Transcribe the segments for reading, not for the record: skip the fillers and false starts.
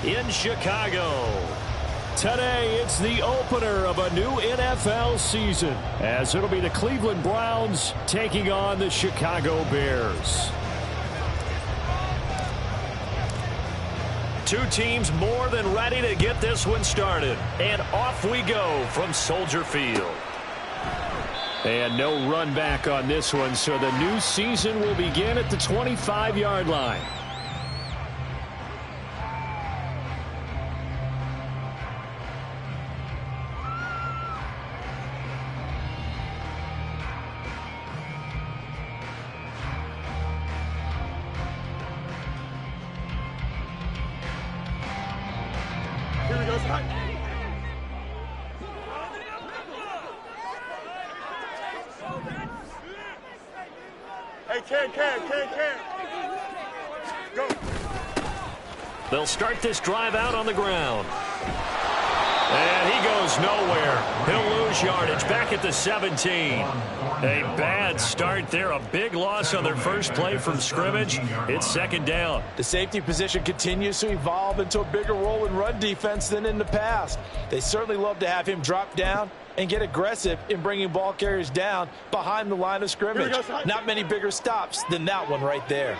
in Chicago. Today, it's the opener of a new NFL season, as it'll be the Cleveland Browns taking on the Chicago Bears. Two teams more than ready to get this one started. And off we go from Soldier Field. And no run back on this one, so the new season will begin at the 25-yard line. Go. They'll start this drive out on the ground. And he goes nowhere. He'll lose yardage back at the 17. A bad start there. A big loss on their first play from scrimmage. It's second down. The safety position continues to evolve into a bigger role in run defense than in the past. They certainly love to have him drop down and get aggressive in bringing ball carriers down behind the line of scrimmage. Not many bigger stops than that one right there.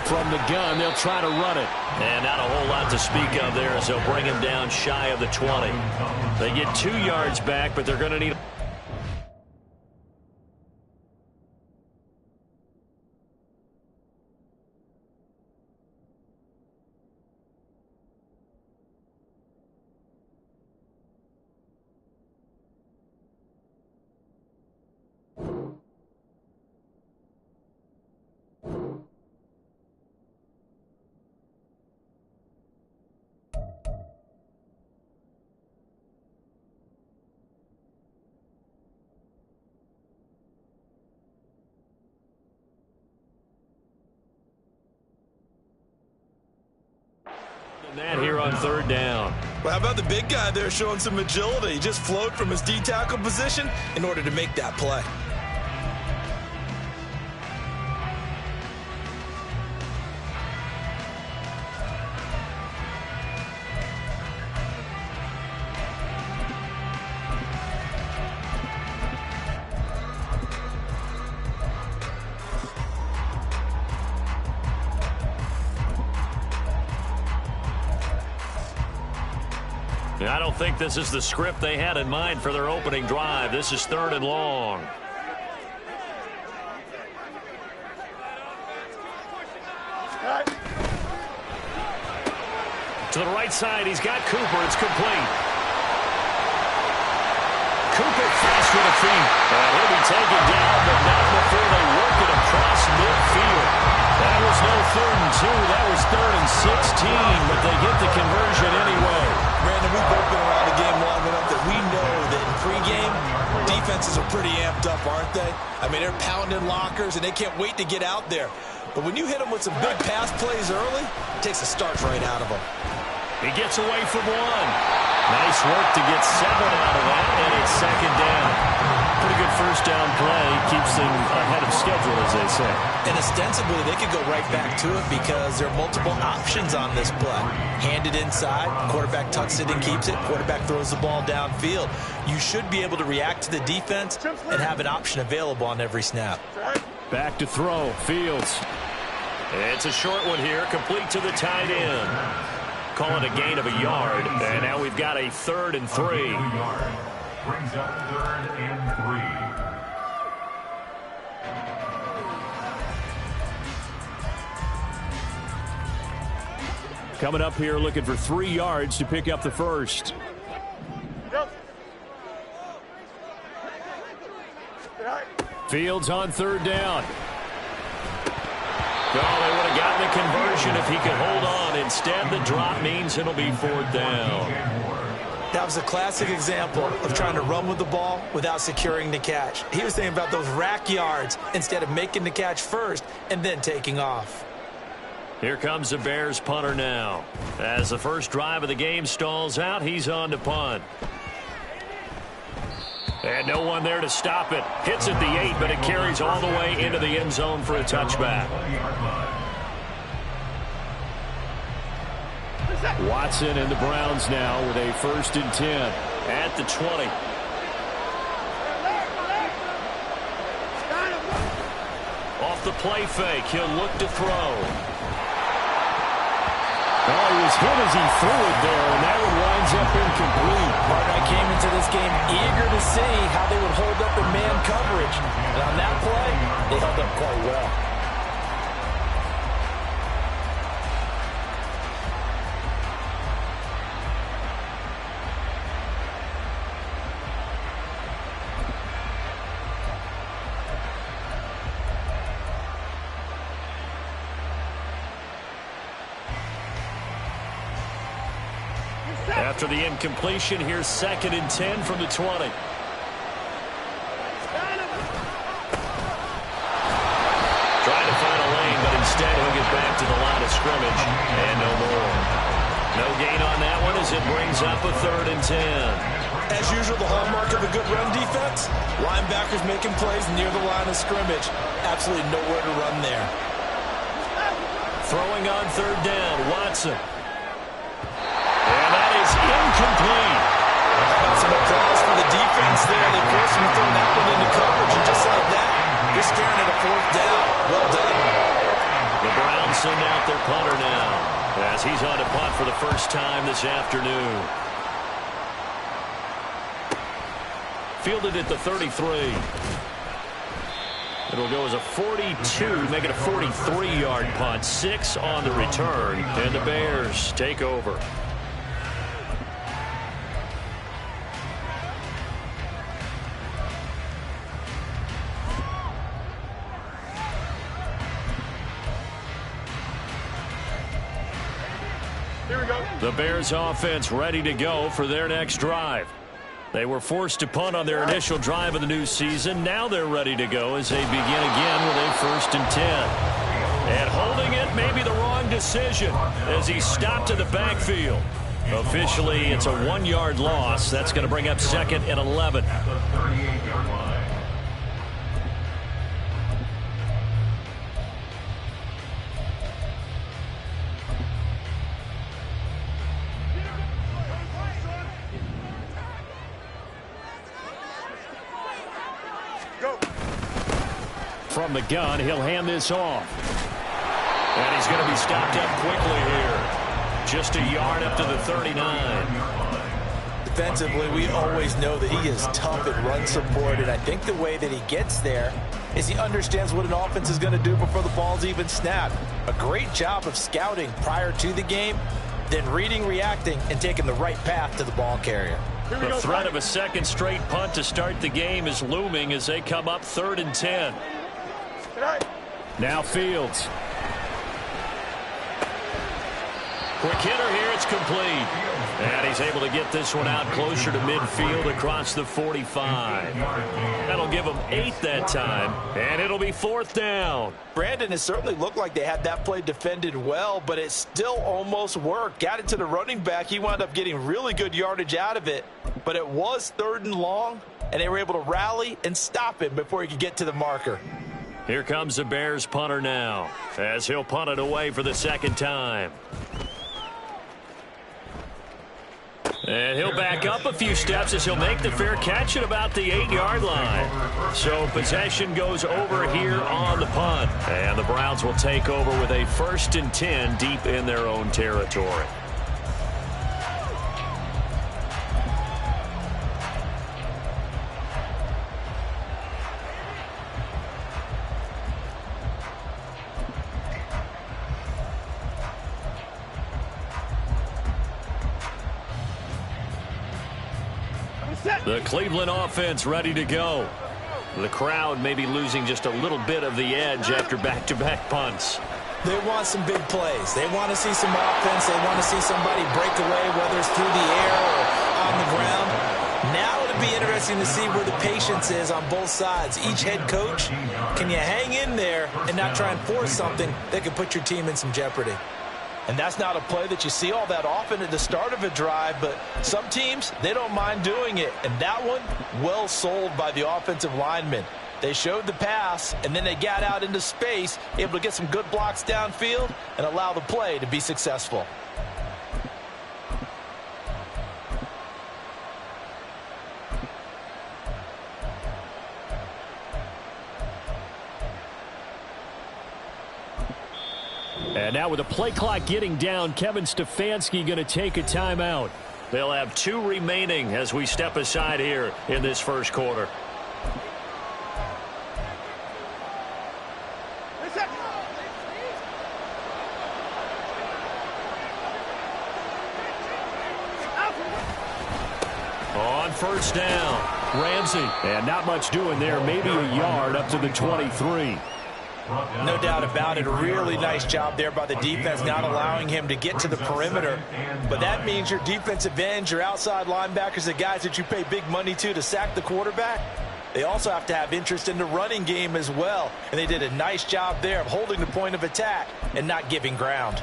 From the gun, they'll try to run it. And not a whole lot to speak of there as they'll bring him down shy of the 20. They get 2 yards back, but they're going to need... that here on third down. Well, how about the big guy there showing some agility? He just flowed from his D-tackle position in order to make that play. I don't think this is the script they had in mind for their opening drive. This is third and long. To the right side, he's got Cooper. It's complete. Cooper fast with the feet. And he'll be taken down, but not before they work it across midfield. That was no 3rd and 2. That was 3rd and 16, but they get the conversion anyway. Brandon, we've both been around the game long enough that we know that in pregame, defenses are pretty amped up, aren't they? I mean, they're pounding lockers, and they can't wait to get out there. But when you hit them with some big pass plays early, it takes a starch right out of them. He gets away from one. Nice work to get 7 out of that, and it's second down. Pretty good first down play. Keeps them ahead of schedule, as they say. And ostensibly, they could go right back to it because there are multiple options on this play. Handed inside, quarterback tucks it and keeps it, quarterback throws the ball downfield. You should be able to react to the defense and have an option available on every snap. Back to throw, Fields. It's a short one here, complete to the tight end. Call it a gain of a yard, and now we've got a 3rd and 3. Brings up 3rd and 3. Coming up here looking for 3 yards to pick up the first. Fields on 3rd down. No, they would have gotten the conversion if he could hold on. Instead, the drop means it'll be 4th down. That was a classic example of trying to run with the ball without securing the catch. He was thinking about those rack yards instead of making the catch first and then taking off. Here comes the Bears punter now. As the first drive of the game stalls out, he's on to punt. And no one there to stop it. Hits at the 8, but it carries all the way into the end zone for a touchback. Watson and the Browns now with a 1st and 10 at the 20. Off the play fake, he'll look to throw. Oh, he was hit as he threw it there, and that one winds up incomplete. I came into this game eager to see how they would hold up in man coverage. And on that play, they held up quite well. After the incompletion, here's 2nd and 10 from the 20. Trying to find a lane, but instead he'll get back to the line of scrimmage. And no more. No gain on that one as it brings up a 3rd and 10. As usual, the hallmark of a good run defense, linebackers making plays near the line of scrimmage. Absolutely nowhere to run there. Throwing on 3rd down, Watson. And that is incomplete. Some applause for the defense there. They forced him to throw that one into coverage, and just like that, you're staring at a 4th down. Well done. The Browns send out their punter now, as he's on to punt for the first time this afternoon. Fielded at the 33. It'll go as a 42, make it a 43-yard punt. 6 on the return, and the Bears take over. The Bears offense ready to go for their next drive. They were forced to punt on their initial drive of the new season. Now they're ready to go as they begin again with a 1st and 10. And holding it may be the wrong decision as he stopped in the backfield. Officially, it's a 1-yard loss. That's going to bring up 2nd and 11. From the gun, he'll hand this off. And he's going to be stopped up quickly here. Just a yard up to the 39. Defensively, we always know that he is tough at run support, and I think the way that he gets there is he understands what an offense is going to do before the ball's even snapped. A great job of scouting prior to the game, then reading, reacting, and taking the right path to the ball carrier. The threat of a 2nd straight punt to start the game is looming as they come up 3rd and 10. Now Fields. Quick hitter here, it's complete. And he's able to get this one out closer to midfield across the 45. That'll give him 8 that time, and it'll be 4th down. Brandon, it certainly looked like they had that play defended well, but it still almost worked. Got it to the running back. He wound up getting really good yardage out of it, but it was 3rd and long, and they were able to rally and stop him before he could get to the marker. Here comes the Bears punter now, as he'll punt it away for the 2nd time. And he'll back up a few steps as he'll make the fair catch at about the 8-yard line. So possession goes over here on the punt. And the Browns will take over with a 1st and 10 deep in their own territory. The Cleveland offense ready to go. The crowd may be losing just a little bit of the edge after back-to-back punts. They want some big plays. They want to see some offense. They want to see somebody break away, whether it's through the air or on the ground. Now it'll be interesting to see where the patience is on both sides. Each head coach, can you hang in there and not try and force something that could put your team in some jeopardy? And that's not a play that you see all that often at the start of a drive, but some teams, they don't mind doing it. And that one, well sold by the offensive lineman. They showed the pass, and then they got out into space, able to get some good blocks downfield and allow the play to be successful. And now with the play clock getting down, Kevin Stefanski going to take a timeout. They'll have 2 remaining as we step aside here in this first quarter. On first down, Ramsey. And not much doing there, maybe a yard up to the 23. No doubt about it. A really nice job there by the defense, not allowing him to get to the perimeter. But that means your defensive ends, your outside linebackers, the guys that you pay big money to sack the quarterback, they also have to have interest in the running game as well. And they did a nice job there of holding the point of attack and not giving ground.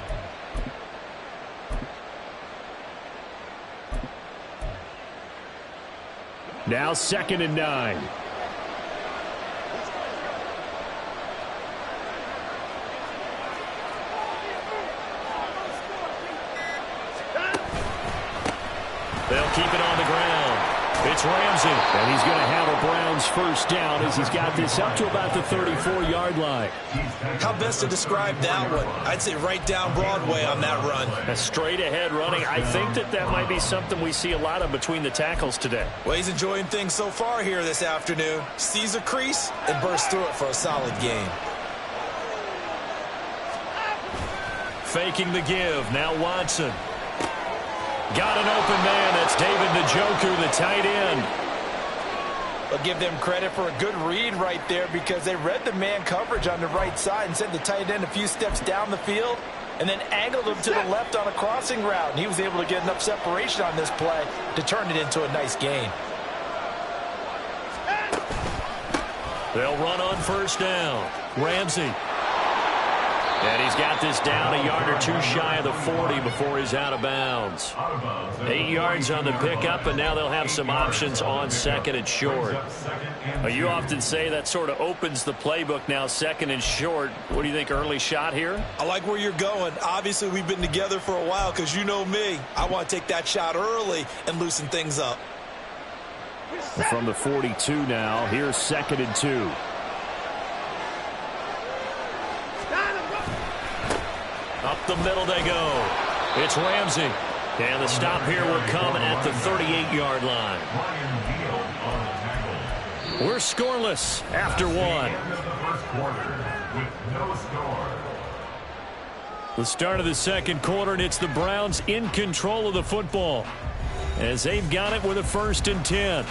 Now 2nd and 9. They'll keep it on the ground. It's Ramsey, and he's going to have a Browns first down as he's got this up to about the 34-yard line. How best to describe that one? I'd say right down Broadway on that run. A straight-ahead running. I think that might be something we see a lot of between the tackles today. Well, he's enjoying things so far here this afternoon. Sees a crease and bursts through it for a solid gain. Faking the give. Now Watson. Got an open man. That's David Njoku, the tight end. I'll give them credit for a good read right there because they read the man coverage on the right side and sent the tight end a few steps down the field and then angled him to the left on a crossing route. And he was able to get enough separation on this play to turn it into a nice gain. They'll run on first down. Ramsey. And he's got this down a yard or 2 shy of the 40 before he's out of bounds. 8 yards on the pickup, and now they'll have some options on 2nd and short. You often say that sort of opens the playbook now, 2nd and short. What do you think, early shot here? I like where you're going. Obviously, we've been together for a while because you know me. I want to take that shot early and loosen things up. From the 42 now, here's 2nd and 2. Up the middle they go. It's Ramsey. And the stop here will come at the 38-yard line. We're scoreless after 1. The start of the 2nd quarter, and it's the Browns in control of the football as they've got it with a 1st and 10.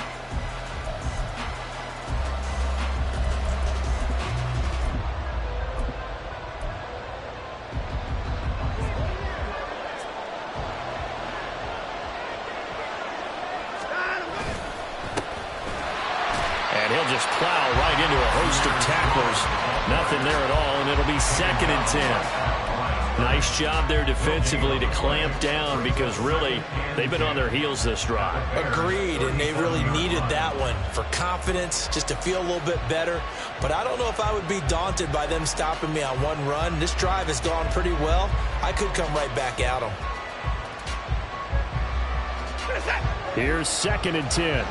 Just plow right into a host of tacklers. Nothing there at all, and it'll be 2nd and 10. Nice job there defensively to clamp down because really they've been on their heels this drive. Agreed, and they really needed that one for confidence, just to feel a little bit better. But I don't know if I would be daunted by them stopping me on one run. This drive has gone pretty well. I could come right back at them. Here's 2nd and 10.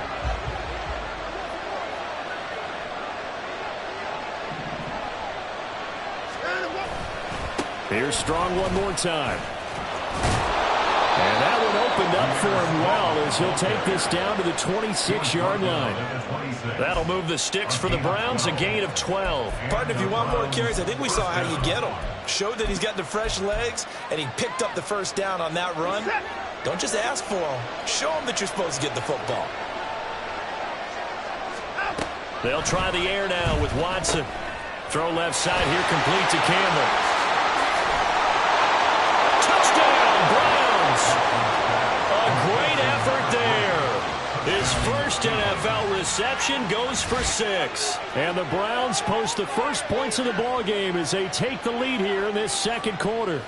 Here's Strong one more time. And that one opened up for him well as he'll take this down to the 26-yard line. That'll move the sticks for the Browns, a gain of 12. Partner, if you want more carries, I think we saw how you get them. Showed that he's got the fresh legs, and he picked up the first down on that run. Don't just ask for them. Show them that you're supposed to get the football. They'll try the air now with Watson. Throw left side here, complete to Campbell. A great effort there. His first NFL reception goes for 6. And the Browns post the first points of the ball game as they take the lead here in this 2nd quarter.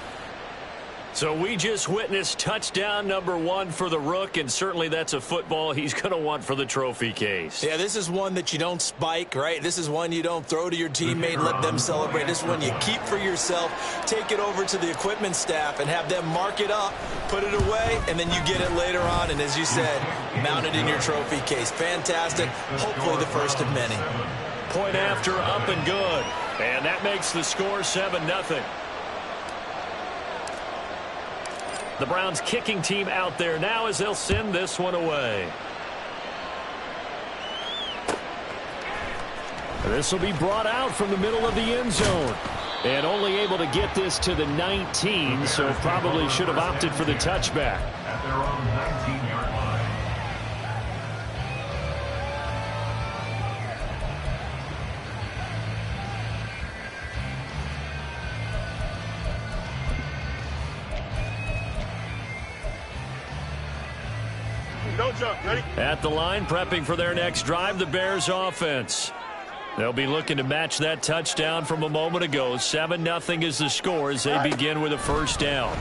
So we just witnessed touchdown number 1 for the Rook, and certainly that's a football he's going to want for the trophy case. Yeah, this is one that you don't spike, right? This is one you don't throw to your teammate and let them celebrate. This is one you keep for yourself, take it over to the equipment staff and have them mark it up, put it away, and then you get it later on. And as you said, mount it in your trophy case. Fantastic. Hopefully the first of many. Point after, up and good. And that makes the score 7-0. The Browns kicking team out there now as they'll send this one away. This will be brought out from the middle of the end zone. And only able to get this to the 19, so probably should have opted for the touchback. At their own 19-yard line. At the line, prepping for their next drive, the Bears offense. They'll be looking to match that touchdown from a moment ago. 7-0 is the score as they begin with a first down.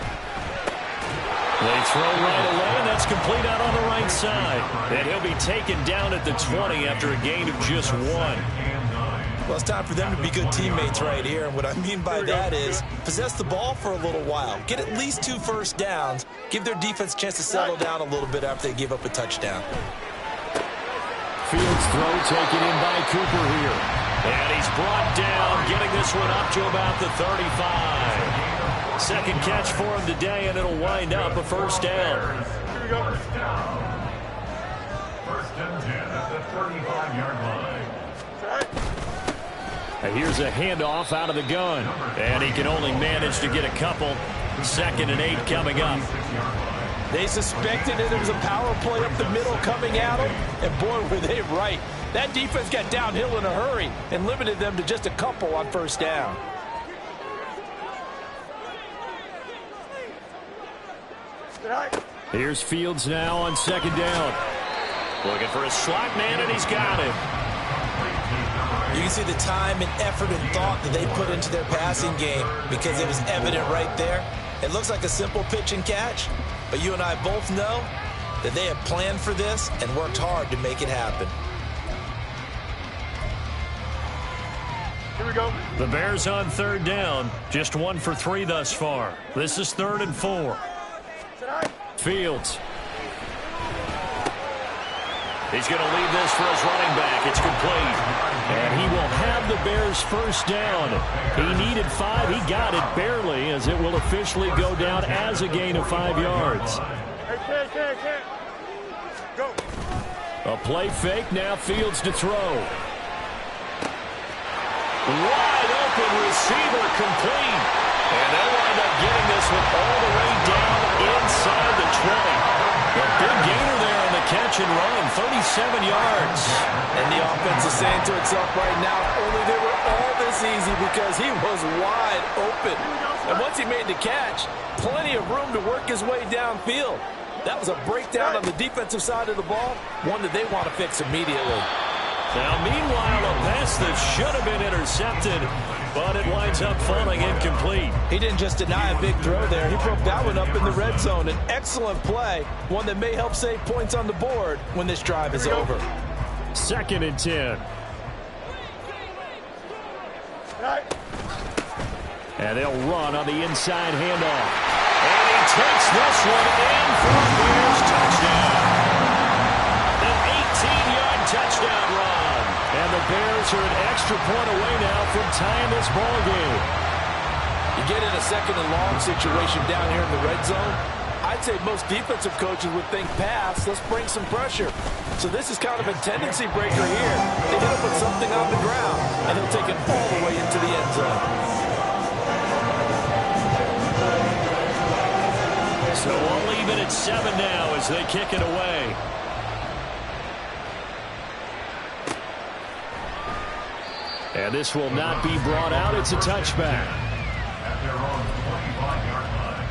They throw right away, and that's complete out on the right side. And he'll be taken down at the 20 after a gain of just 1. Well, it's time for them to be good teammates right here. And what I mean by that is possess the ball for a little while. Get at least 2 first downs. Give their defense a chance to settle down a little bit after they give up a touchdown. Fields throw taken in by Cooper here. And he's brought down, getting this one up to about the 35. Second catch for him today, and it'll wind up a first down. First and 10 at the 35-yard line. And here's a handoff out of the gun. And he can only manage to get a couple. 2nd and 8 coming up. They suspected that there was a power play up the middle coming at them, and boy, were they right. That defense got downhill in a hurry and limited them to just a couple on first down. Here's Fields now on 2nd down. Looking for a slot man, and he's got it. You can see the time and effort and thought that they put into their passing game because it was evident right there. It looks like a simple pitch and catch, but you and I both know that they have planned for this and worked hard to make it happen. Here we go. The Bears on 3rd down. Just 1 for 3 thus far. This is 3rd and 4. Fields. He's going to leave this for his running back. It's complete. And he will have the Bears first down. He needed 5. He got it barely, as it will officially go down as a gain of 5 yards. Go. A play fake. Now Fields to throw. Wide open receiver, complete. And they'll wind up getting this one all the way down inside the 20. A big gainer there on the catch and run, 37 yards. And the offense is saying to itself right now, only they were all this easy because he was wide open. And once he made the catch, plenty of room to work his way downfield. That was a breakdown on the defensive side of the ball, one that they want to fix immediately. Now, meanwhile, a pass that should have been intercepted, but it winds up falling incomplete. He didn't just deny a big throw there. He broke that one up in the red zone. An excellent play, one that may help save points on the board when this drive is over. 2nd and 10. And they'll run on the inside handoff. And he takes this one in for a Bears touchdown. An 18-yard touchdown run. And the Bears are an extra point away now from tying this ball game. You get in a 2nd and long situation down here in the red zone, I'd say most defensive coaches would think pass, let's bring some pressure. So this is kind of a tendency breaker here. They hit him with something on the ground, and he'll take it all the way into the end zone. So we'll leave it at 7 now as they kick it away. And this will not be brought out. It's a touchback. At their own 25-yard line.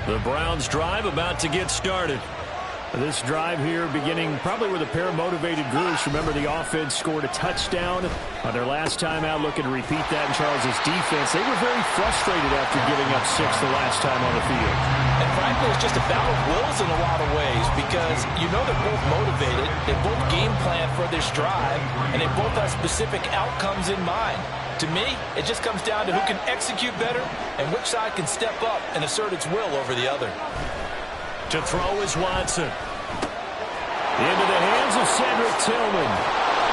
The Browns drive about to get started. This drive here beginning probably with a pair of motivated groups. Remember, the offense scored a touchdown on their last time out, looking to repeat that in Charles's defense. They were very frustrated after giving up 6 the last time on the field. And frankly, it's just a battle of wills in a lot of ways because you know they're both motivated, they both game plan for this drive, and they both have specific outcomes in mind. To me, it just comes down to who can execute better and which side can step up and assert its will over the other. To throw is Watson. Into the hands of Cedric Tillman.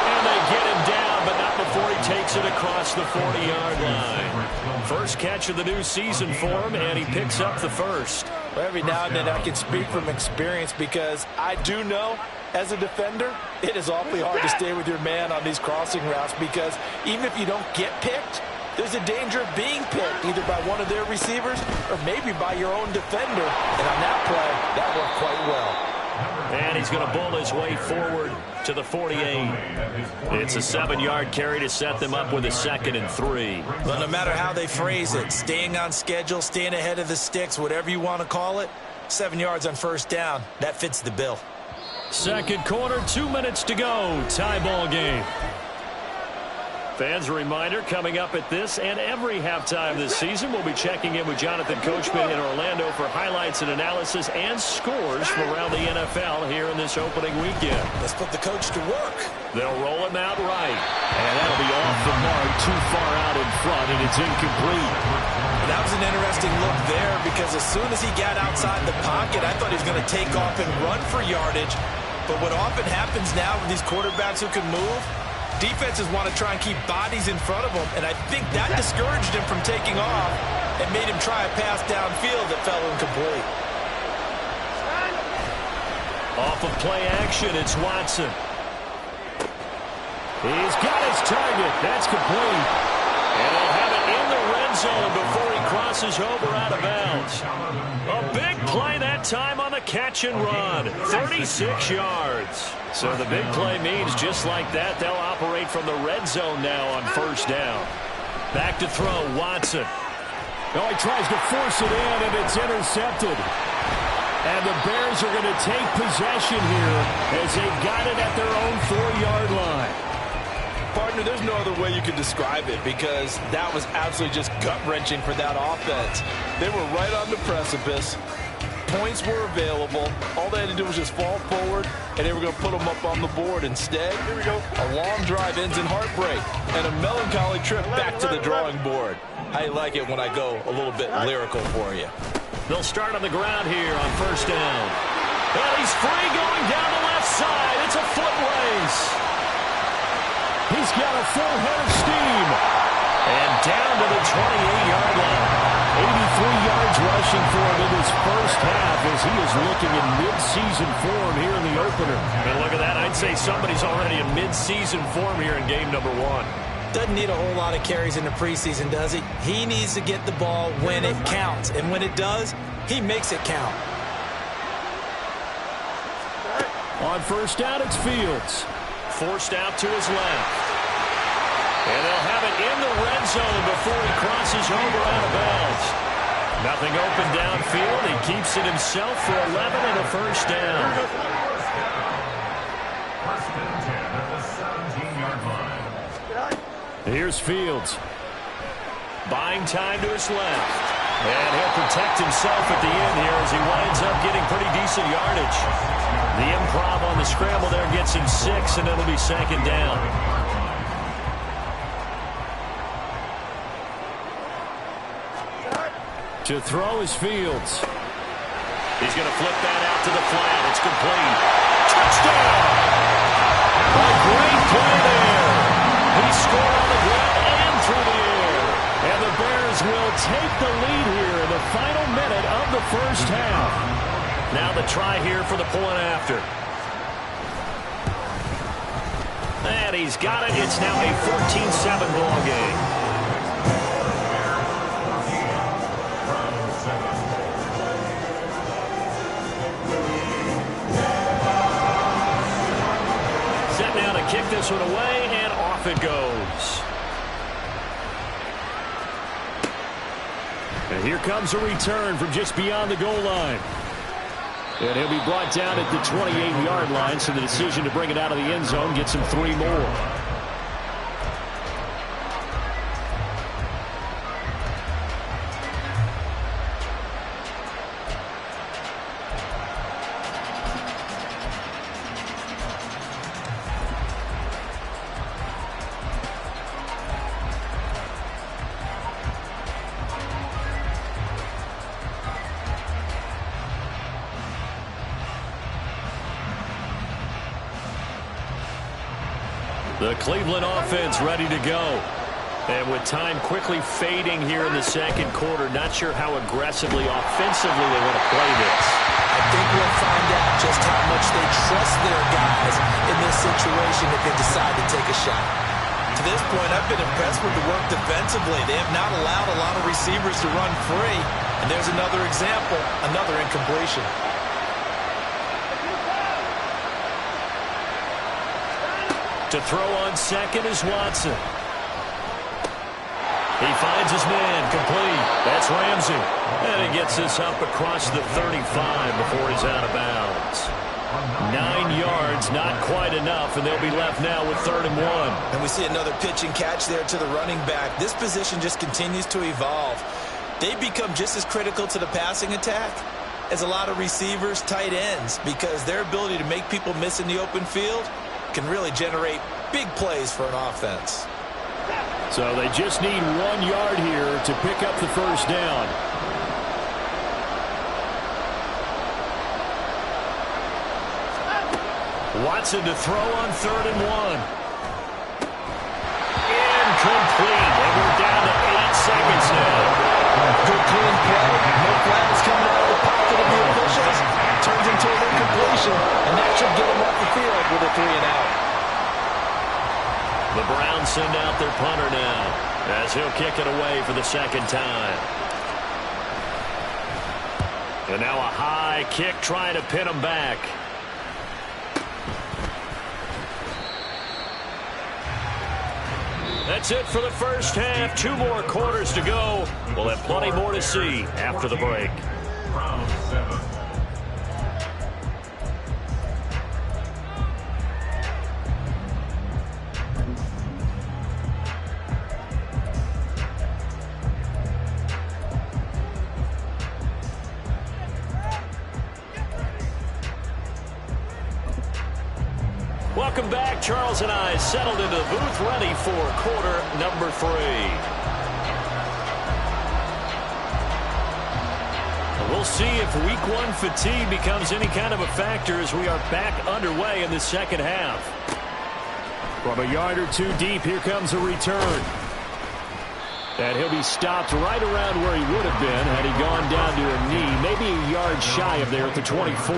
And they get him down, but not before he takes it across the 40-yard line. First catch of the new season for him, and he picks up the first. Well, every now and then I can speak from experience because I do know, as a defender, it is awfully hard to stay with your man on these crossing routes because even if you don't get picked, there's a danger of being picked either by one of their receivers or maybe by your own defender. And on that play, that worked quite well. And he's going to bull his way forward to the 48. It's a 7-yard carry to set them up with a 2nd and 3. But no matter how they phrase it, staying on schedule, staying ahead of the sticks, whatever you want to call it, 7 yards on first down, that fits the bill. Second quarter, 2 minutes to go. Tie ball game. Fans, a reminder, coming up at this and every halftime this season, we'll be checking in with Jonathan Coachman in Orlando for highlights and analysis and scores from around the NFL here in this opening weekend. Let's put the coach to work. They'll roll him out right. And that'll be off the mark, too far out in front, and it's incomplete. That was an interesting look there because as soon as he got outside the pocket, I thought he was going to take off and run for yardage. But what often happens now with these quarterbacks who can move, defenses want to try and keep bodies in front of them, and I think that discouraged him from taking off and made him try a pass downfield that fell incomplete. Off of play action, it's Watson. He's got his target. That's complete. And they'll have it in the red zone before he crosses over out of bounds. A big play that time on the catch and run. 36 yards. So the big play means just like that, they'll operate from the red zone now on first down. Back to throw, Watson. Oh, he tries to force it in, and it's intercepted. And the Bears are going to take possession here as they got it at their own 4-yard line. Partner, there's no other way you could describe it because that was absolutely just gut-wrenching for that offense. They were right on the precipice. Points were available. All they had to do was just fall forward, and they were going to put them up on the board. Instead, here we go. A long drive ends in heartbreak and a melancholy trip back to the drawing board. I like it when I go a little bit lyrical for you. They'll start on the ground here on first down. And he's free going down the left side. It's a foot race. He's got a full head of steam. And down to the 28-yard line. 83 yards rushing for him in his first half as he is looking in mid-season form here in the opener. And look at that. I'd say somebody's already in mid-season form here in game number 1. Doesn't need a whole lot of carries in the preseason, does he? He needs to get the ball when it counts. And when it does, he makes it count. On first down, it's Fields. Forced out to his left. And they'll have it in the red zone before he crosses over out of bounds. Nothing open downfield. He keeps it himself for 11 and a first down. First and 10 at the 17-yard line. Here's Fields. Buying time to his left. And he'll protect himself at the end here as he winds up getting pretty decent yardage. The improv on the scramble there gets him 6, and it'll be second down. To throw is Fields. He's going to flip that out to the flat. It's complete. Touchdown! A great play there. He scored on the ground and through the air. And the Bears will take the lead here in the final minute of the first half. Now the try here for the point after. And he's got it. It's now a 14-7 ball game. Kick this one away, and off it goes. And here comes a return from just beyond the goal line. And he'll be brought down at the 28-yard line, so the decision to bring it out of the end zone gets him 3 more. The Cleveland offense ready to go. And with time quickly fading here in the second quarter, not sure how aggressively, offensively they want to play this. I think we'll find out just how much they trust their guys in this situation if they decide to take a shot. To this point, I've been impressed with the work defensively. They have not allowed a lot of receivers to run free. And there's another example, another incompletion. To throw on second is Watson. He finds his man, complete. That's Ramsey. And he gets this up across the 35 before he's out of bounds. 9 yards, not quite enough, and they'll be left now with 3rd and 1. And we see another pitch and catch there to the running back. This position just continues to evolve. They become just as critical to the passing attack as a lot of receivers, tight ends, because their ability to make people miss in the open field can really generate big plays for an offense. So they just need 1 yard here to pick up the first down. Watson to throw on 3rd and 1. Incomplete. And we're down to 8 seconds now. Good clean play. No flags coming out of the pocket of the officials. Turns into an incompletion, and that should get him off the field with a 3 and out. The Browns send out their punter now as he'll kick it away for the second time. And now a high kick trying to pin him back. That's it for the first half. 2 more quarters to go. We'll have plenty more to see after the break. Round 7. Welcome back. Charles and I settled into the booth, ready for quarter number 3. We'll see if week 1 fatigue becomes any kind of a factor as we are back underway in the second half. From a yard or 2 deep, here comes a return. And he'll be stopped right around where he would have been had he gone down to a knee, maybe a yard shy of there at the 24.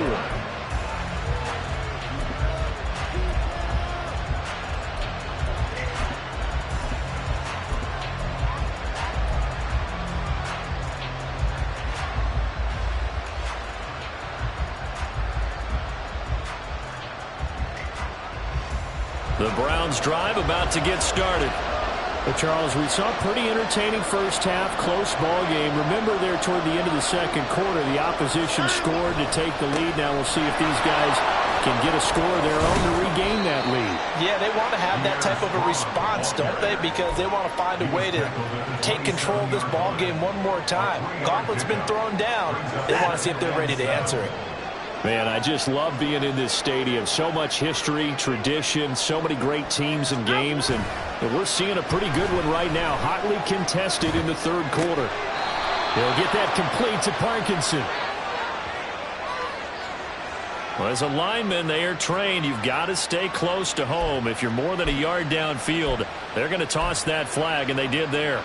The Browns drive about to get started. Well, Charles, we saw a pretty entertaining first half, close ball game. Remember there toward the end of the second quarter, the opposition scored to take the lead. Now we'll see if these guys can get a score of their own to regain that lead. Yeah, they want to have that type of a response, don't they? Because they want to find a way to take control of this ball game one more time. Gauntlet's been thrown down. They want to see if they're ready to answer it. Man, I just love being in this stadium. So much history, tradition, so many great teams and games, and we're seeing a pretty good one right now. Hotly contested in the third quarter. They'll get that complete to Parkinson. Well, as a lineman, they are trained. You've got to stay close to home. If you're more than a yard downfield, they're going to toss that flag, and they did there.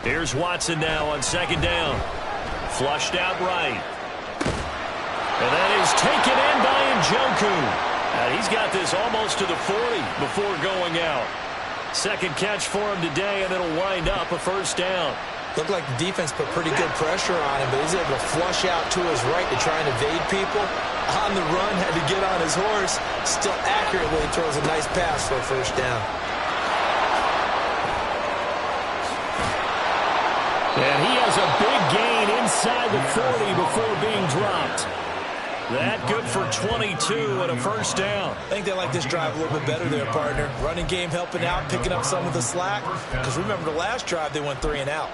Here's Watson now on second down. Flushed out right. And that is taken in by Njoku. He's got this almost to the 40 before going out. Second catch for him today, and it'll wind up a first down. Looked like the defense put pretty good pressure on him, but he's able to flush out to his right to try and evade people. On the run, had to get on his horse. Still accurately throws a nice pass for a first down. And he has a big gain inside the 40 before being dropped. That good for 22 and a first down. I think they like this drive a little bit better there, partner. Running game helping out, picking up some of the slack. Because remember the last drive, they went 3 and out.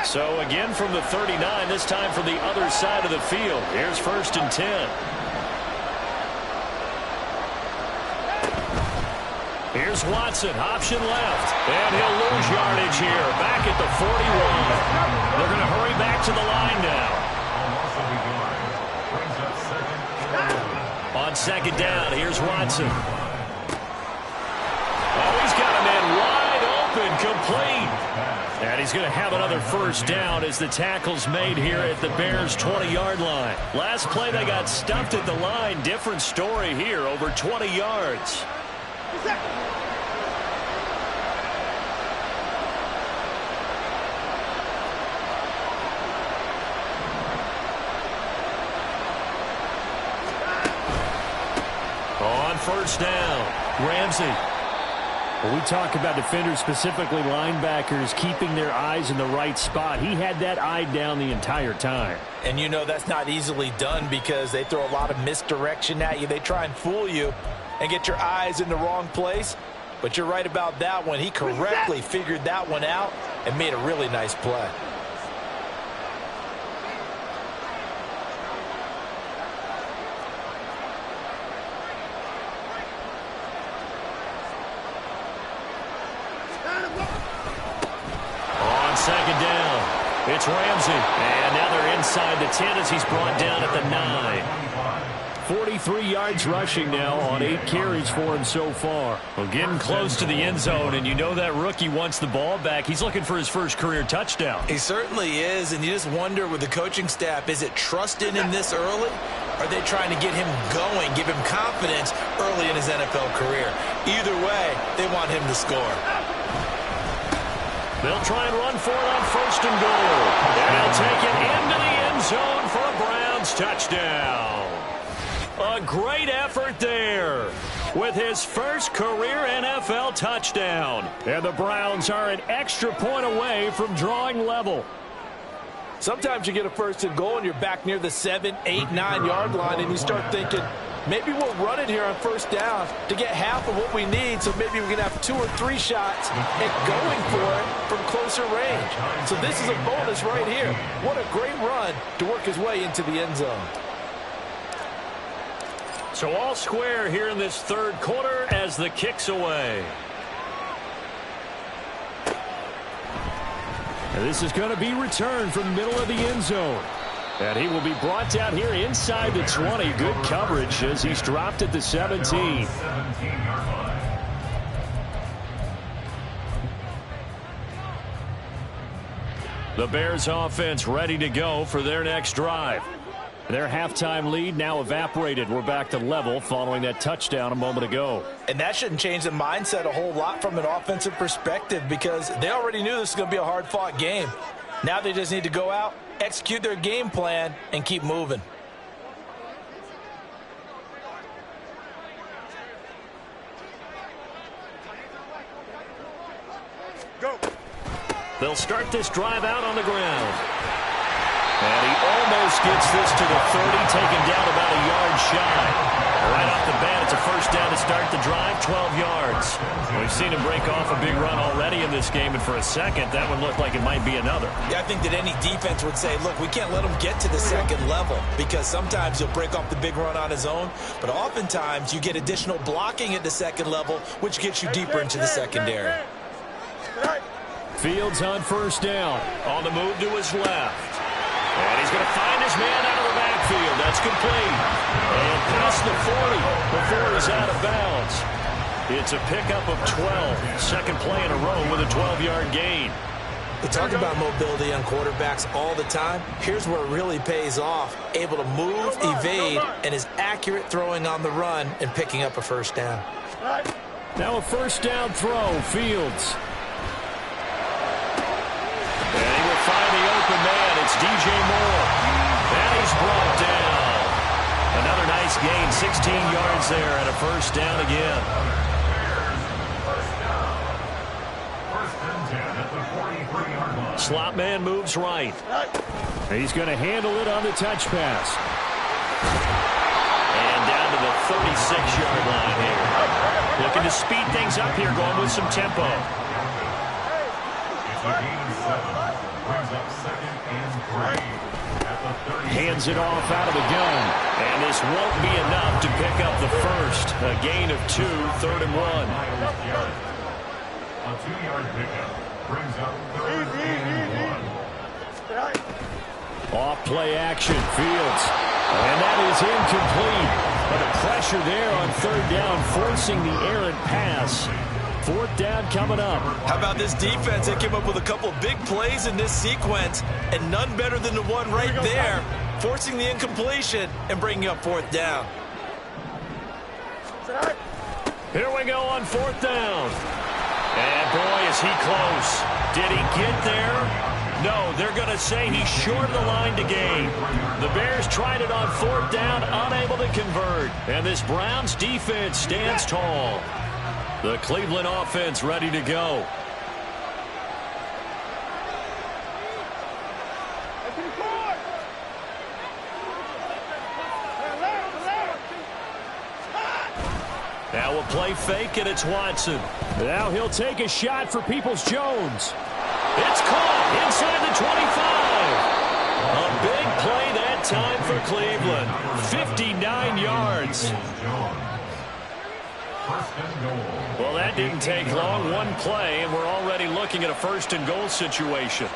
So again from the 39, this time from the other side of the field. Here's 1st and 10. Here's Watson, option left, and he'll lose yardage here, back at the 41. They're going to hurry back to the line now. On 2nd down, here's Watson. Oh, he's got a man wide open, complete. And he's going to have another first down as the tackle's made here at the Bears' 20-yard line. Last play, they got stuffed at the line. Different story here, over 20 yards. On 1st down, Ramsey. When we talk about defenders, specifically linebackers, keeping their eyes in the right spot, he had that eye down the entire time. And you know that's not easily done because they throw a lot of misdirection at you. They try and fool you and get your eyes in the wrong place. But you're right about that one. He correctly figured that one out and made a really nice play. On 2nd down, it's Ramsey. And now they're inside the 10 as he's brought down at the 9. 43 yards rushing now on 8 carries for him so far. Well, getting close to the end zone, and you know that rookie wants the ball back. He's looking for his first career touchdown. He certainly is, and you just wonder with the coaching staff, is it trust in him this early? Are they trying to get him going, give him confidence early in his NFL career? Either way, they want him to score. They'll try and run for it on 1st and goal. And they'll take it into the end zone for a Browns touchdown. A great effort there with his first career NFL touchdown. And the Browns are an extra point away from drawing level. Sometimes you get a 1st and goal and you're back near the 7, 8, 9 yard line and you start thinking, maybe we'll run it here on 1st down to get half of what we need, so maybe we can have 2 or 3 shots at going for it from closer range. So this is a bonus right here. What a great run to work his way into the end zone. So all square here in this 3rd quarter as the kick's away. And this is going to be returned from the middle of the end zone. And he will be brought down here inside the 20. Good coverage as he's dropped at the 17. The Bears offense ready to go for their next drive. Their halftime lead now evaporated. We're back to level following that touchdown a moment ago. And that shouldn't change the mindset a whole lot from an offensive perspective because they already knew this was going to be a hard-fought game. Now they just need to go out, execute their game plan, and keep moving. Go. They'll start this drive out on the ground. And he almost gets this to the 30, taken down about a yard shy. Right off the bat, it's a first down to start the drive, 12 yards. We've seen him break off a big run already in this game, and for a second, that one looked like it might be another. Yeah, I think that any defense would say, look, we can't let him get to the 2nd level because sometimes he'll break off the big run on his own, but oftentimes you get additional blocking at the 2nd level, which gets you deeper into the secondary. Fields on 1st down. On the move to his left. And he's going to find his man out of the backfield. That's complete. And past the 40 before he's out of bounds. It's a pickup of 12. Second play in a row with a 12-yard gain. We talk about mobility on quarterbacks all the time. Here's where it really pays off. Able to move, evade, and is accurate throwing on the run and picking up a first down. Now a first down throw. Fields. And he will find the open man. It's DJ Moore. And he's brought down. And 16 yards there and a first down again. First and 10 at the 43-yard line. Slot man moves right. He's going to handle it on the touch pass. And down to the 36-yard line here. Looking to speed things up here, going with some tempo. It's a gain of 7. Brings up 2nd and 3 at the 30. Hands it off out of the gun. And this won't be enough to pick up the first. A gain of 2, 3rd and 1. A 2-yard pickup brings up 3rd and 1. Off play action, Fields. And that is incomplete. But the pressure there on 3rd down, forcing the errant pass. 4th down coming up. How about this defense? They came up with a couple big plays in this sequence, and none better than the one right there, forcing the incompletion and bringing up 4th down. Here we go on 4th down. And boy, is he close. Did he get there? No, they're going to say he's short of the line to gain. The Bears tried it on 4th down, unable to convert. And this Browns defense stands tall. The Cleveland offense ready to go. Now we'll play fake, and it's Watson. Now he'll take a shot for Peoples-Jones. It's caught inside the 25. A big play that time for Cleveland. 59 yards. Well, that didn't take long. One play, and we're already looking at a 1st and goal situation.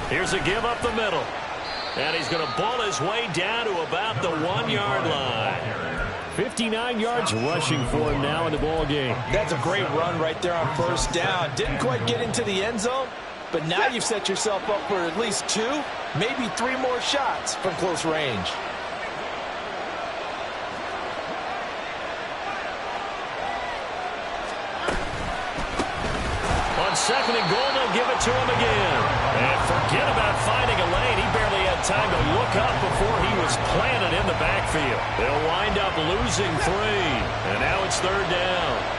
Here's a give up the middle. And he's going to ball his way down to about the 1-yard line. 59 yards rushing for him now in the ball game. That's a great run right there on 1st down. Didn't quite get into the end zone, but now you've set yourself up for at least 2, maybe 3 more shots from close range. On 2nd and goal, they'll give it to him again. And forget about finding a lane. He barely had time to look up before he was planted in the backfield. They'll wind up losing 3. And now it's 3rd down.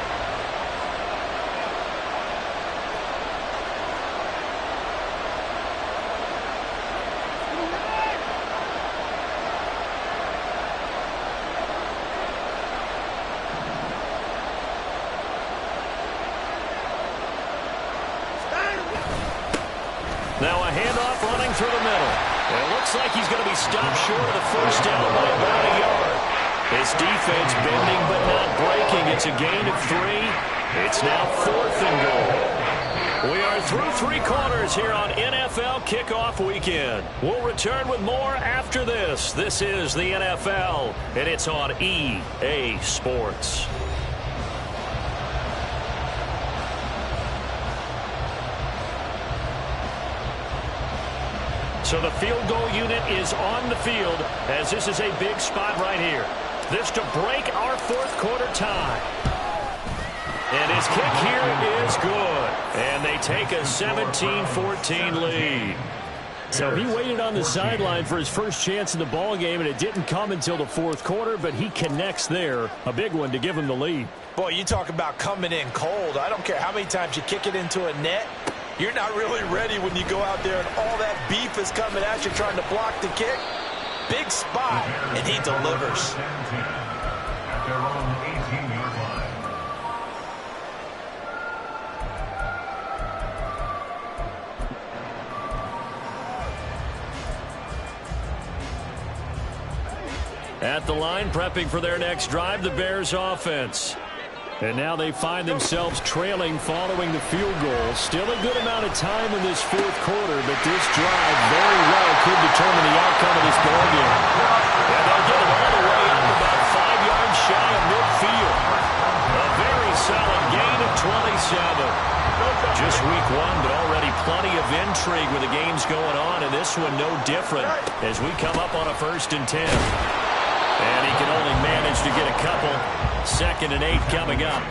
Now a handoff running through the middle. It looks like he's going to be stopped short of the 1st down by about a yard. His defense bending but not breaking. It's a gain of 3. It's now 4th and goal. We are through 3 quarters here on NFL Kickoff Weekend. We'll return with more after this. This is the NFL, and it's on EA Sports. So the field goal unit is on the field as this is a big spot right here. This to break our 4th quarter tie. And his kick here is good. And they take a 17-14 lead. So he waited on the sideline for his first chance in the ball game, and it didn't come until the 4th quarter, but he connects there. A big one to give him the lead. Boy, you talk about coming in cold. I don't care how many times you kick it into a net. You're not really ready when you go out there and all that beef is coming at you trying to block the kick. Big spot, and he delivers. At their own 18-yard line. At the line, prepping for their next drive, the Bears offense. And now they find themselves trailing following the field goal. Still a good amount of time in this 4th quarter, but this drive very well could determine the outcome of this ballgame. And they'll get it all the way up about 5 yards shy of midfield. A very solid gain of 27. Just week 1, but already plenty of intrigue with the games going on, and this one no different as we come up on a 1st and 10. And he can only manage to get a couple. 2nd and 8 coming up.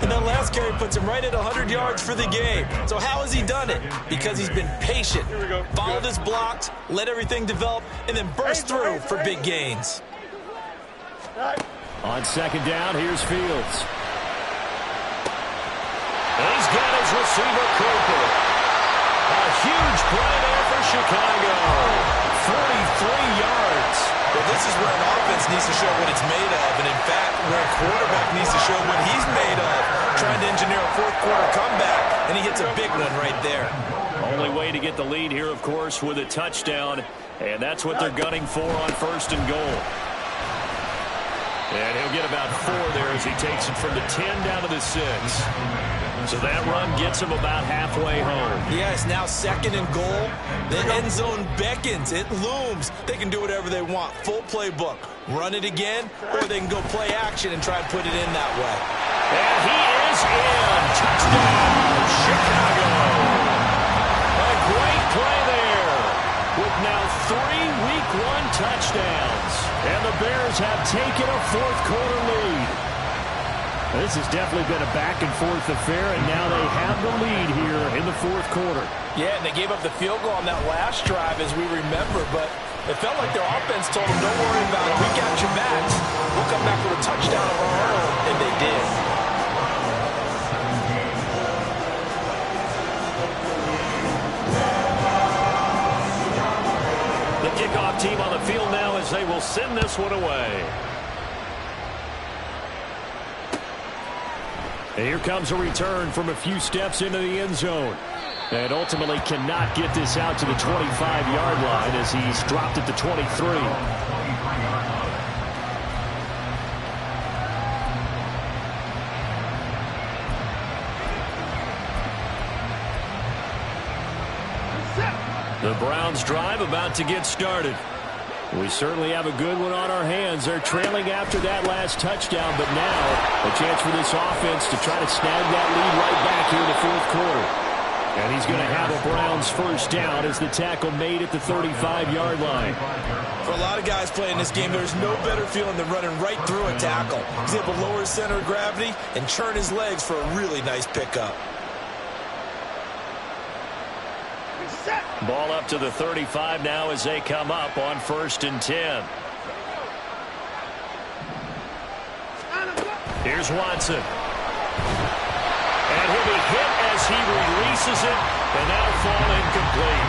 And that last carry puts him right at 100 yards for the game. So how has he done it? Because he's been patient, followed his blocks, let everything develop, and then burst through for big gains. On 2nd down, here's Fields. He's got his receiver Cooper. A huge play there for Chicago. 43 yards. Well, this is where an offense needs to show what it's made of, and in fact, where a quarterback needs to show what he's made of, trying to engineer a 4th-quarter comeback, and he hits a big one right there. Only way to get the lead here, of course, with a touchdown, and that's what they're gunning for on 1st and goal. And he'll get about 4 there as he takes it from the 10 down to the 6. So that run gets him about halfway home. Yeah, it's now 2nd and goal. The end zone beckons. It looms. They can do whatever they want. Full playbook. Run it again, or they can go play action and try and put it in that way. And he is in. Touchdown, Chicago. A great play there with now 3 Week 1 touchdowns. And the Bears have taken a 4th-quarter lead. This has definitely been a back-and-forth affair, and now they have the lead here in the 4th quarter. Yeah, and they gave up the field goal on that last drive, as we remember, but it felt like their offense told them, don't worry about it. We got your backs. We'll come back with a touchdown of our own, and they did. The kickoff team on the field now as they will send this one away. And here comes a return from a few steps into the end zone. And ultimately cannot get this out to the 25-yard line as he's dropped it to 23. The Browns drive about to get started. We certainly have a good one on our hands. They're trailing after that last touchdown, but now a chance for this offense to try to snag that lead right back here in the 4th quarter. And he's going to have a Browns 1st down as the tackle made at the 35-yard line. For a lot of guys playing this game, there's no better feeling than running right through a tackle. He's able to lower his center of gravity and churn his legs for a really nice pickup. Ball up to the 35 now as they come up on 1st and 10. Here's Watson. And he'll be hit as he releases it, and that'll fall incomplete.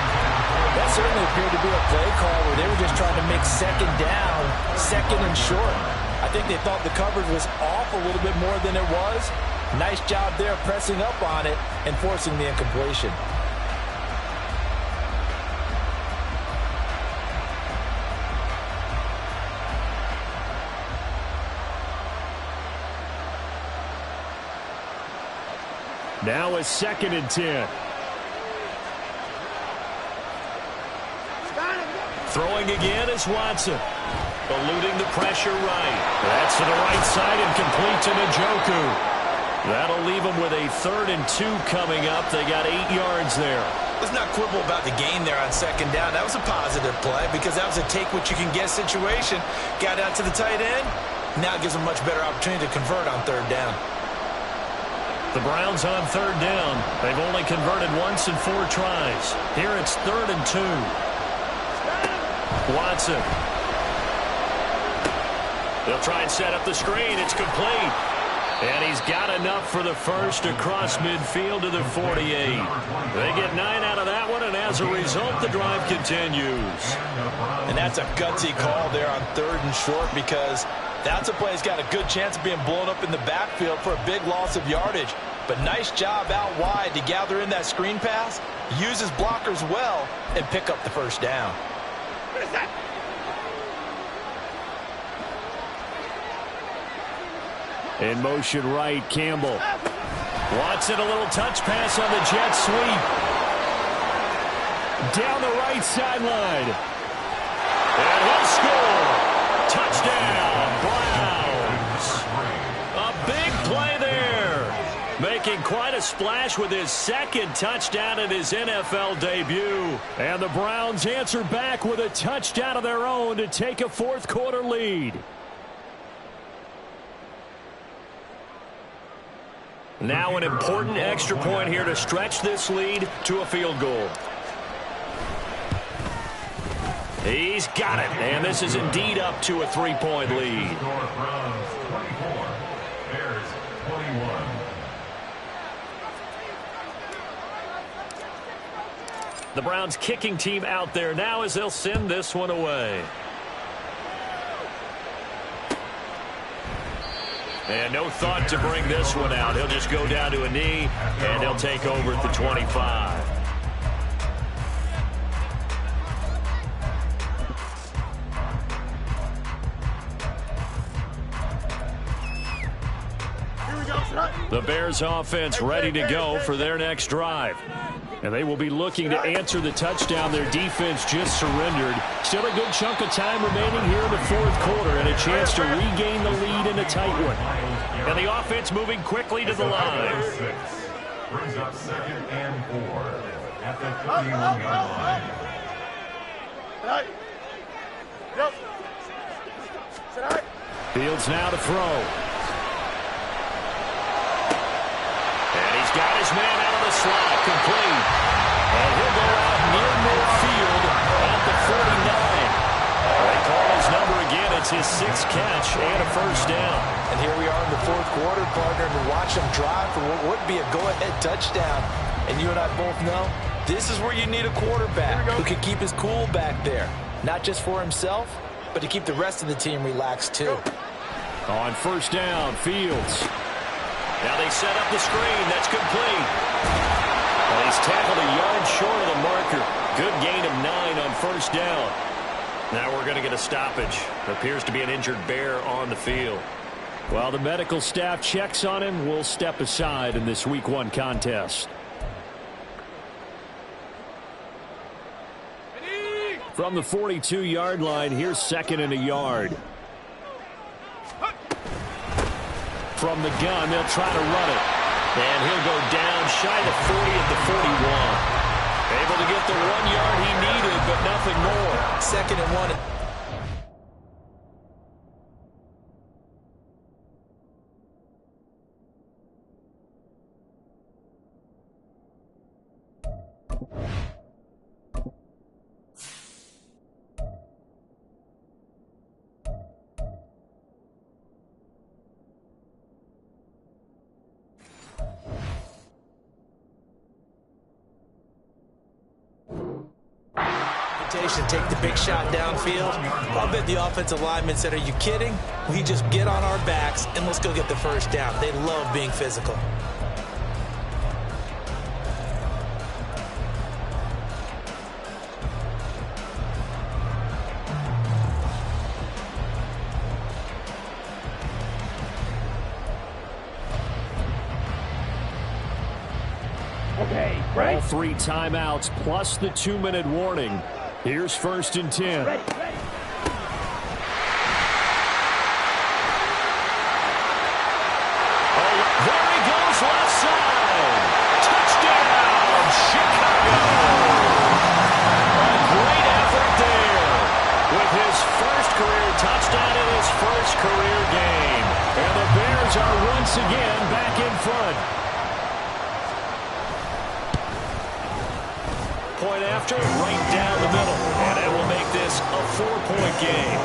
That certainly appeared to be a play call where they were just trying to make 2nd down, 2nd and short. I think they thought the coverage was off a little bit more than it was. Nice job there pressing up on it and forcing the incompletion. Now a 2nd and 10. Throwing again is Watson. Eluding the pressure right. That's to the right side and complete to Njoku. That'll leave them with a 3rd and 2 coming up. They got 8 yards there. Let's not quibble about the gain there on 2nd down. That was a positive play because that was a take-what-you-can-get situation. Got out to the tight end. Now it gives them a much better opportunity to convert on 3rd down. The Browns on 3rd down. They've only converted once in 4 tries. Here it's 3rd and 2. Watson. They'll try and set up the screen. It's complete. And he's got enough for the 1st across midfield to the 48. They get 9 out of that one, and as a result, the drive continues. And that's a gutsy call there on 3rd and short because that's a play that's got a good chance of being blown up in the backfield for a big loss of yardage. But nice job out wide to gather in that screen pass, use his blockers well, and pick up the 1st down. What is that? In motion right, Campbell. Watson, a little touch pass on the jet sweep. Down the right sideline. And he'll score. Touchdown, Browns. A big play there. Making quite a splash with his second touchdown in his NFL debut. And the Browns answer back with a touchdown of their own to take a fourth-quarter lead. Now an important extra point here to stretch this lead to a field goal. He's got it, and this is indeed up to a 3-point lead. Browns 24, Bears 21. The Browns kicking team out there now as they'll send this one away. And no thought to bring this one out. He'll just go down to a knee, and he'll take over at the 25. The Bears offense ready to go for their next drive. And they will be looking to answer the touchdown their defense just surrendered. Still a good chunk of time remaining here in the fourth quarter and a chance to regain the lead in a tight one. And the offense moving quickly to the line. Brings up 2nd and 4 at the 31-yard line. Fields now to throw. And he's got his man out of the slot, complete. And he'll go out near midfield at the 49. They call his number again. It's his 6th catch and a first down. And here we are in the fourth quarter, partner, and watch him drive for what would be a go-ahead touchdown. And you and I both know this is where you need a quarterback who can keep his cool back there. Not just for himself, but to keep the rest of the team relaxed too. On first down, Fields. Now they set up the screen. That's complete. And he's tackled a yard short of the marker. Good gain of 9 on first down. Now we're going to get a stoppage. Appears to be an injured Bear on the field. While the medical staff checks on him, we'll step aside in this Week 1 contest. From the 42-yard line, here's 2nd and a yard. From the gun, they'll try to run it. And he'll go down shy of 40 at the 41. Able to get the 1 yard he needed, but nothing more. 2nd and 1. Take the big shot downfield. I'll bet the offensive linemen said, are you kidding? We just get on our backs and let's go get the first down. They love being physical. All 3 timeouts plus the 2-minute warning. Here's 1st and 10. Oh, there he goes, left side. Touchdown, Chicago. A great effort there with his first career touchdown in his first career game. And the Bears are once again back in front. Point after, right down the middle. And that will make this a 4-point game.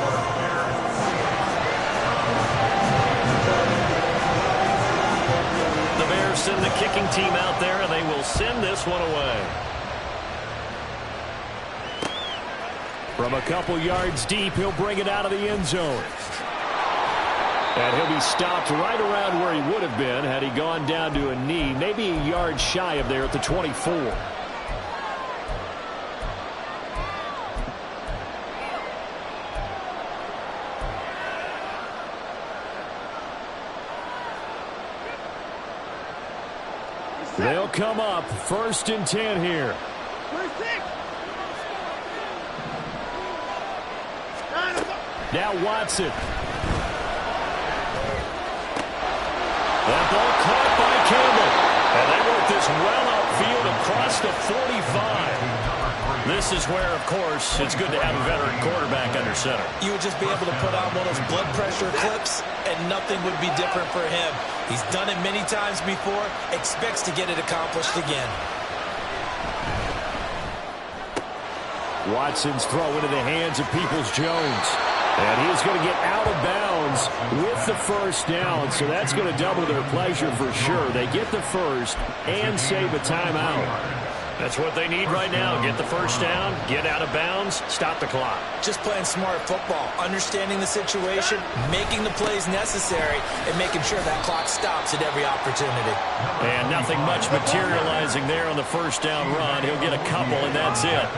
The Bears send the kicking team out there, and they will send this one away. From a couple yards deep, he'll bring it out of the end zone. And he'll be stopped right around where he would have been had he gone down to a knee, maybe a yard shy of there at the 24. They'll come up 1st and 10 here. Now Watson. That ball caught by Campbell. And across the 45. This is where, of course, it's good to have a veteran quarterback under center. You would just be able to put on one of those blood pressure clips, and nothing would be different for him. He's done it many times before, expects to get it accomplished again. Watson's throw into the hands of Peoples-Jones. And he's going to get out of bounds with the first down, so that's going to double their pleasure for sure. They get the first and save a timeout. That's what they need right now. Get the first down, get out of bounds, stop the clock. Just playing smart football, understanding the situation, making the plays necessary, and making sure that clock stops at every opportunity. And nothing much materializing there on the first down run. He'll get a couple, and that's it.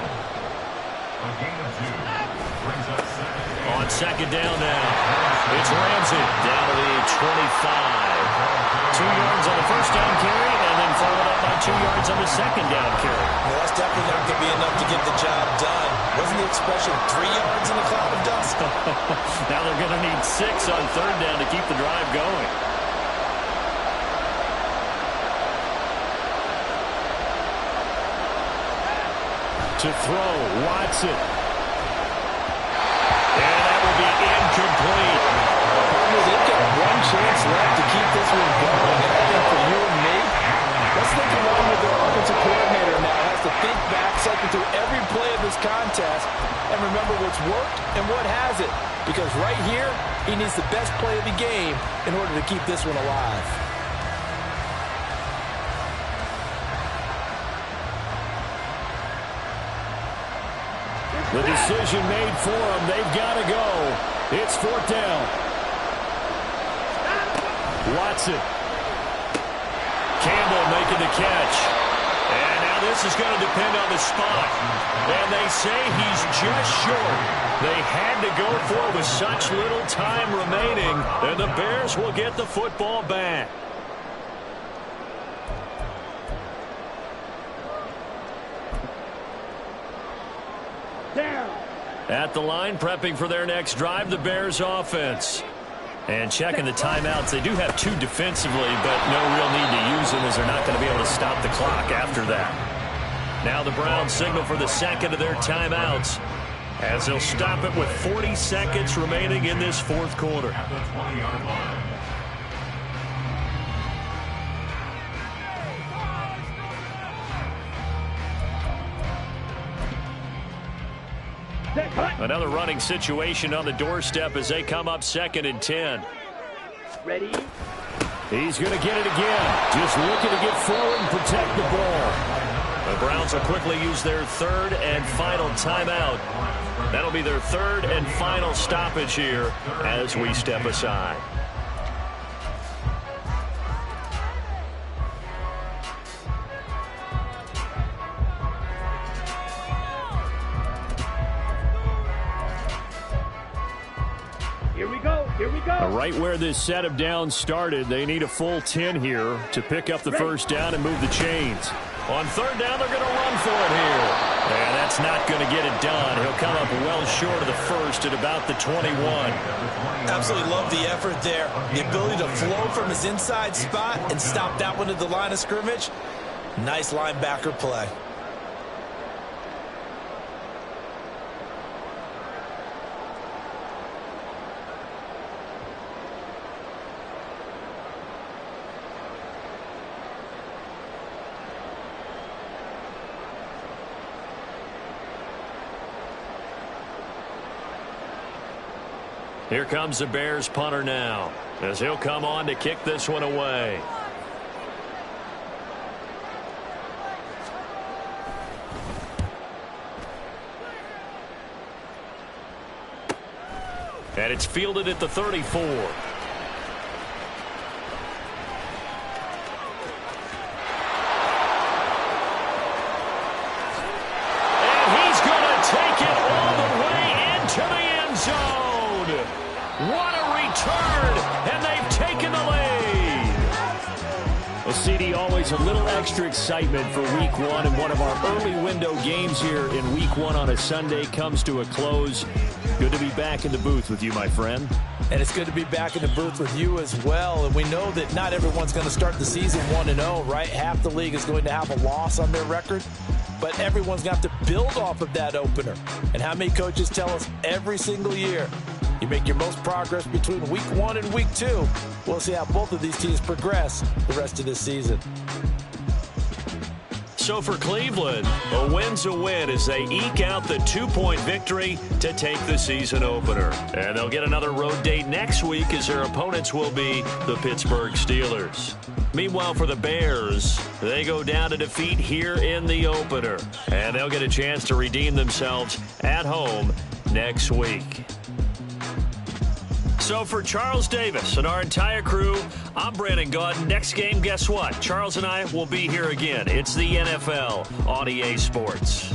On second down now, it's Ramsey down to the 25. 2 yards on the first down carry, and then followed up by 2 yards on the second down carry. Well, that's definitely not going to be enough to get the job done. Wasn't the expression 3 yards in a cloud of dust? Now they're going to need 6 on third down to keep the drive going. To throw, Watson. And that will be incomplete. They've got one chance left to keep this one going. And I think for you and me, let's think along with their offensive coordinator now. Has to think back, cycle through every play of this contest, and remember what's worked and what hasn't. Because right here, he needs the best play of the game in order to keep this one alive. The decision made for them. They've got to go. It's fourth down. Watson. Campbell making the catch. And now this is going to depend on the spot. And they say he's just short. They had to go for it with such little time remaining. And the Bears will get the football back. At the line, prepping for their next drive, the Bears offense. And checking the timeouts. They do have 2 defensively, but no real need to use them as they're not going to be able to stop the clock after that. Now the Browns signal for the second of their timeouts as they'll stop it with 40 seconds remaining in this fourth quarter. At the 20-yard line. Another running situation on the doorstep as they come up 2nd and 10. Ready? He's going to get it again. Just looking to get forward and protect the ball. The Browns will quickly use their third and final timeout. That'll be their third and final stoppage here as we step aside. Here we go. Right where this set of downs started, they need a full 10 here to pick up the first down and move the chains. On third down, they're going to run for it here. And that's not going to get it done. He'll come up well short of the first at about the 21. Absolutely love the effort there. The ability to flow from his inside spot and stop that one at the line of scrimmage. Nice linebacker play. Here comes the Bears punter now as he'll come on to kick this one away. And it's fielded at the 34. And he's going to take it all the way into the end zone. What a return, and they've taken the lead. Well, CD, always a little extra excitement for Week 1, and one of our early window games here in Week 1 on a Sunday comes to a close. Good to be back in the booth with you, my friend. And it's good to be back in the booth with you as well. And we know that not everyone's going to start the season 1-0, right? Half the league is going to have a loss on their record. But everyone's going to have to build off of that opener. And how many coaches tell us every single year, you make your most progress between week 1 and week 2. We'll see how both of these teams progress the rest of this season. So for Cleveland, a win's a win as they eke out the 2-point victory to take the season opener. And they'll get another road date next week as their opponents will be the Pittsburgh Steelers. Meanwhile, for the Bears, they go down to defeat here in the opener. And they'll get a chance to redeem themselves at home next week. So for Charles Davis and our entire crew, I'm Brandon Gaudin. Next game, guess what? Charles and I will be here again. It's the NFL on EA Sports.